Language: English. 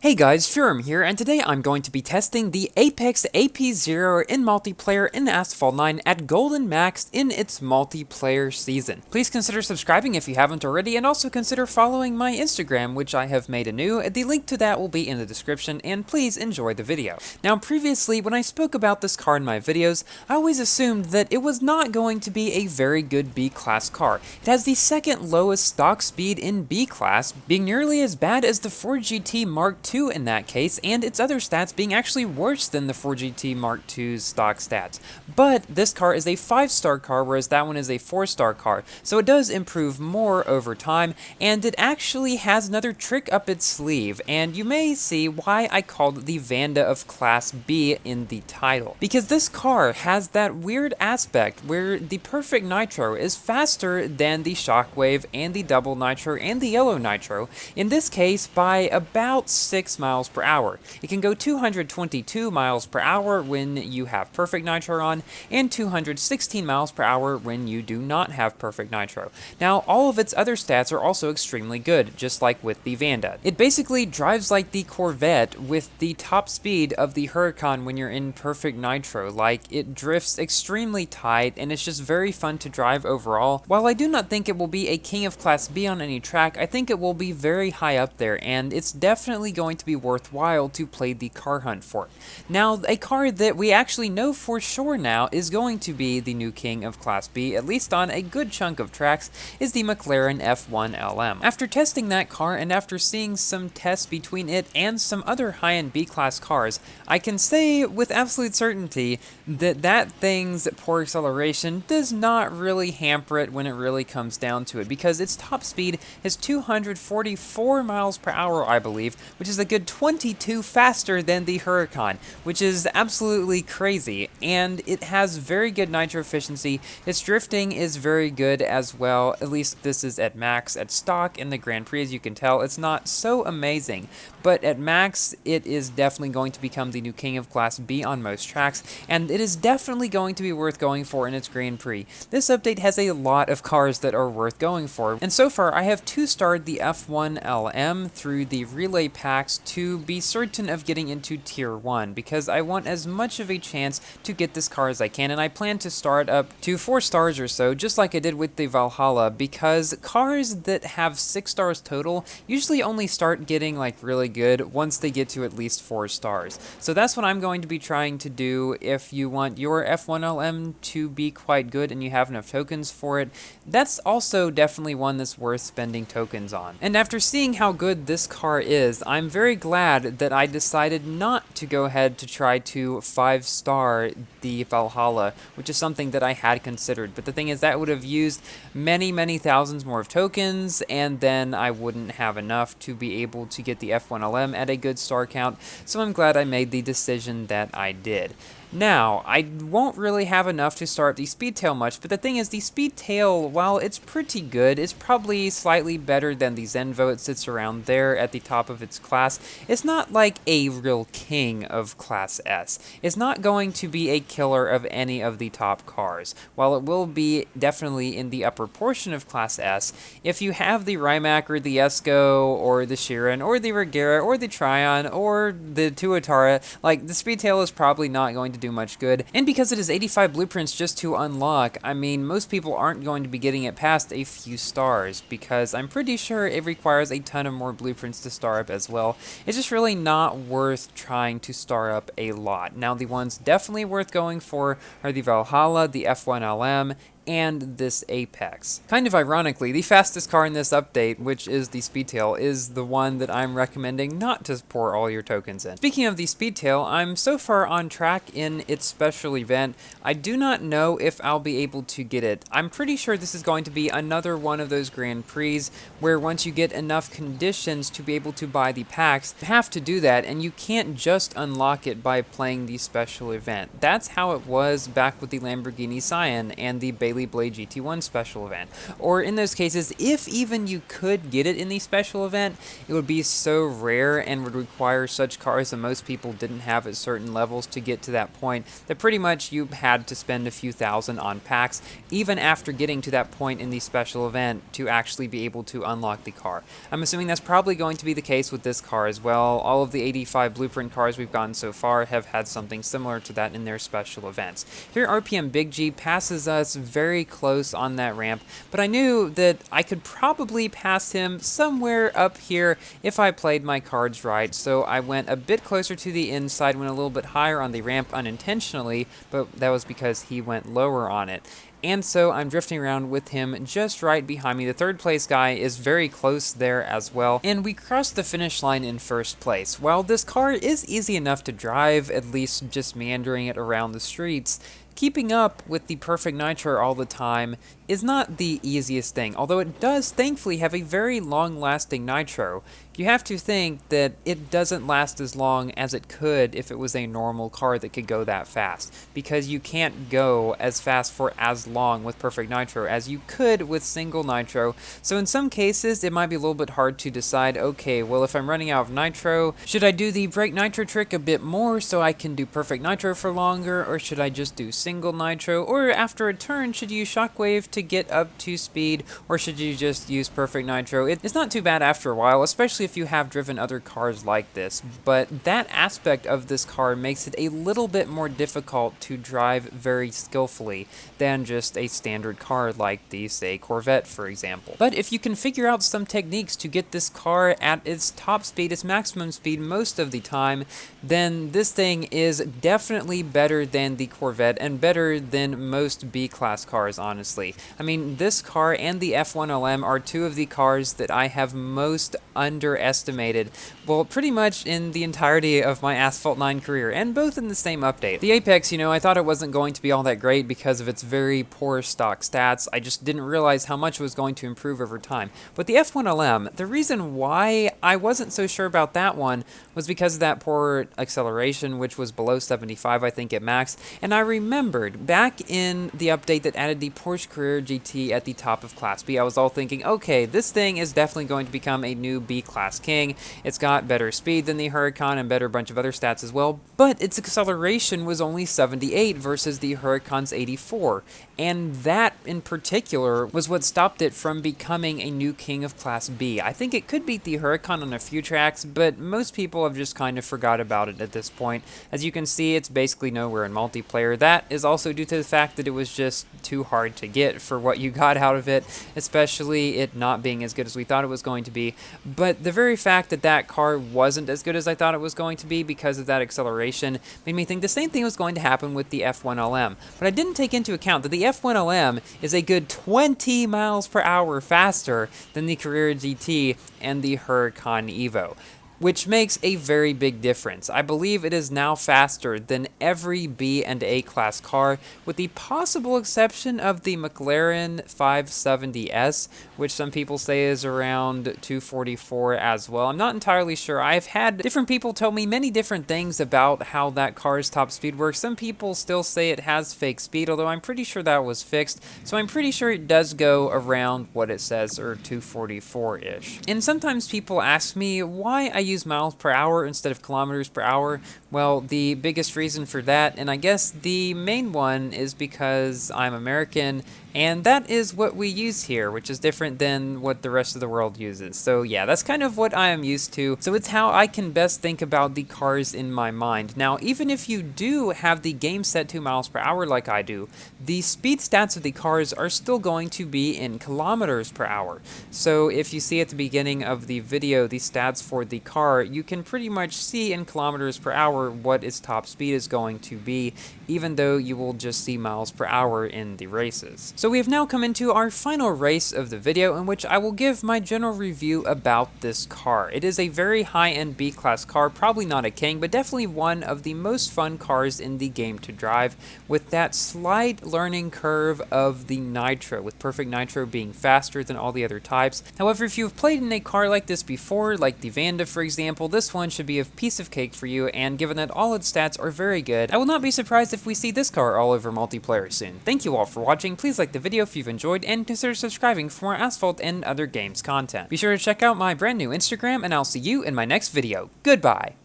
Hey guys, Furum here, and today I'm going to be testing the Apex AP-0 in multiplayer in Asphalt 9 at Golden Max in its multiplayer season. Please consider subscribing if you haven't already, and also consider following my Instagram, which I have made anew. The link to that will be in the description, and please enjoy the video. Now previously, when I spoke about this car in my videos, I always assumed that it was not going to be a very good B-class car. It has the second lowest stock speed in B-class, being nearly as bad as the Ford GT Mark II in that case, and its other stats being actually worse than the Ford GT Mark II's stock stats. But this car is a 5-star car, whereas that one is a 4-star car, so it does improve more over time, and it actually has another trick up its sleeve, and you may see why I called it the VANDA of Class B in the title. Because this car has that weird aspect where the Perfect Nitro is faster than the Shockwave and the Double Nitro and the Yellow Nitro, in this case by about 6 miles per hour. It can go 222 miles per hour when you have Perfect Nitro on, and 216 miles per hour when you do not have Perfect Nitro. Now, all of its other stats are also extremely good, just like with the VANDA. It basically drives like the Corvette with the top speed of the Huracan when you're in Perfect Nitro. Like, it drifts extremely tight, and it's just very fun to drive overall. While I do not think it will be a king of Class B on any track, I think it will be very high up there, and it's definitely going to be worthwhile to play the car hunt for. Now, a car that we actually know for sure now is going to be the new king of Class B, at least on a good chunk of tracks, is the McLaren F1 LM. After testing that car and after seeing some tests between it and some other high-end B-class cars, I can say with absolute certainty that that thing's poor acceleration does not really hamper it when it really comes down to it, because its top speed is 244 miles per hour, I believe, which is a good 22 faster than the Huracan, which is absolutely crazy, and it has very good nitro efficiency. Its drifting is very good as well, at least this is at max. At stock in the Grand Prix, as you can tell, it's not so amazing, but at max, it is definitely going to become the new king of Class B on most tracks, and it is definitely going to be worth going for in its Grand Prix. This update has a lot of cars that are worth going for, and so far I have 2-starred the F1 LM through the relay packs to be certain of getting into Tier 1, because I want as much of a chance to get this car as I can, and I plan to start up to 4 stars or so, just like I did with the Valhalla, because cars that have 6 stars total usually only start getting like really good once they get to at least 4 stars. So that's what I'm going to be trying to do if you want your F1 LM to be quite good and you have enough tokens for it. That's also definitely one that's worth spending tokens on. And after seeing how good this car is, I'm very glad that I decided not to go ahead to try to 5-star the Valhalla, which is something that I had considered. But the thing is, that would have used many thousands more of tokens, and then I wouldn't have enough to be able to get the F1 LM at a good star count, so I'm glad I made the decision that I did. Now, I won't really have enough to start the Speedtail much, but the thing is, the Speedtail, while it's pretty good, is probably slightly better than the Zenvo. It sits around there at the top of its class. It's not like a real king of Class S. It's not going to be a killer of any of the top cars. While it will be definitely in the upper portion of Class S, if you have the Rimac or the Esco or the Chiron or the Regera or the Tryon or the Tuatara, like, the Speedtail is probably not going to do much good. And because it is 85 blueprints just to unlock, I mean, most people aren't going to be getting it past a few stars, because I'm pretty sure it requires a ton of more blueprints to star up as well. It's just really not worth trying to star up a lot. Now, the ones definitely worth going for are the Valhalla, the F1 LM, and this Apex. Kind of ironically, the fastest car in this update, which is the Speedtail, is the one that I'm recommending not to pour all your tokens in. Speaking of the Speedtail, I'm so far on track in its special event. I do not know if I'll be able to get it. I'm pretty sure this is going to be another one of those Grand Prix where once you get enough conditions to be able to buy the packs, you have to do that, and you can't just unlock it by playing the special event. That's how it was back with the Lamborghini Cyan and the Daily Blade GT1 special event. Or in those cases, if even you could get it in the special event, it would be so rare and would require such cars that most people didn't have at certain levels to get to that point, that pretty much you had to spend a few thousand on packs, even after getting to that point in the special event, to actually be able to unlock the car. I'm assuming that's probably going to be the case with this car as well. All of the 85 blueprint cars we've gotten so far have had something similar to that in their special events. Here RPM Big G passes us very close on that ramp, but I knew that I could probably pass him somewhere up here if I played my cards right, so I went a bit closer to the inside, went a little bit higher on the ramp unintentionally, but that was because he went lower on it. And so I'm drifting around with him just right behind me. The third place guy is very close there as well. And we crossed the finish line in first place. While this car is easy enough to drive, at least just meandering it around the streets, keeping up with the perfect nitro all the time is not the easiest thing, although it does thankfully have a very long-lasting nitro. You have to think that it doesn't last as long as it could if it was a normal car that could go that fast, because you can't go as fast for as long with perfect nitro as you could with single nitro. So in some cases it might be a little bit hard to decide, okay, well, if I'm running out of nitro, should I do the brake nitro trick a bit more so I can do perfect nitro for longer, or should I just do single nitro, or after a turn should you use shockwave to get up to speed, or should you just use perfect nitro? It's not too bad after a while, especially if you have driven other cars like this, but that aspect of this car makes it a little bit more difficult to drive very skillfully than just a standard car like the, say, Corvette, for example. But if you can figure out some techniques to get this car at its top speed, its maximum speed most of the time, then this thing is definitely better than the Corvette and better than most B-class cars, honestly. I mean, this car and the F1LM are two of the cars that I have most underestimated, well, pretty much in the entirety of my Asphalt 9 career, and both in the same update. The Apex, you know, I thought it wasn't going to be all that great because of its very poor stock stats. I just didn't realize how much it was going to improve over time. But the F1LM, the reason why I wasn't so sure about that one was because of that poor acceleration, which was below 75, I think, at max. And I remembered back in the update that added the Porsche Carrera GT at the top of Class B, I was all thinking, okay, this thing is definitely going to become a new B-class king. It's got better speed than the Huracan and better bunch of other stats as well, but its acceleration was only 78 versus the Huracan's 84. And that, in particular, was what stopped it from becoming a new king of Class B. I think it could beat the Huracan on a few tracks, but most people have just kind of forgot about it at this point. As you can see, it's basically nowhere in multiplayer. That is also due to the fact that it was just too hard to get for what you got out of it, especially it not being as good as we thought it was going to be. But the very fact that that car wasn't as good as I thought it was going to be because of that acceleration made me think the same thing was going to happen with the F1LM. But I didn't take into account that the F1LM is a good 20 miles per hour faster than the Carrera GT and the Huracan Evo, which makes a very big difference. I believe it is now faster than every B and A class car, with the possible exception of the McLaren 570S, which some people say is around 244 as well. I'm not entirely sure. I've had different people tell me many different things about how that car's top speed works. Some people still say it has fake speed, although I'm pretty sure that was fixed, so I'm pretty sure it does go around what it says, or 244-ish. And sometimes people ask me why I use miles per hour instead of kilometers per hour. Well, the biggest reason for that, and I guess the main one, is because I'm American, and that is what we use here, which is different than what the rest of the world uses. So yeah, that's kind of what I am used to. So it's how I can best think about the cars in my mind. Now, even if you do have the game set to miles per hour like I do, the speed stats of the cars are still going to be in kilometers per hour. So if you see at the beginning of the video the stats for the car, you can pretty much see in kilometers per hour what its top speed is going to be, even though you will just see miles per hour in the races. So we have now come into our final race of the video, in which I will give my general review about this car. It is a very high-end B-class car, probably not a king, but definitely one of the most fun cars in the game to drive, with that slight learning curve of the nitro, with perfect nitro being faster than all the other types. However, if you've played in a car like this before, like the VANDA for example, this one should be a piece of cake for you, and given that all its stats are very good, I will not be surprised if we see this car all over multiplayer soon. Thank you all for watching. Please like like the video if you've enjoyed, and consider subscribing for more Asphalt and other games content. Be sure to check out my brand new Instagram, and I'll see you in my next video. Goodbye!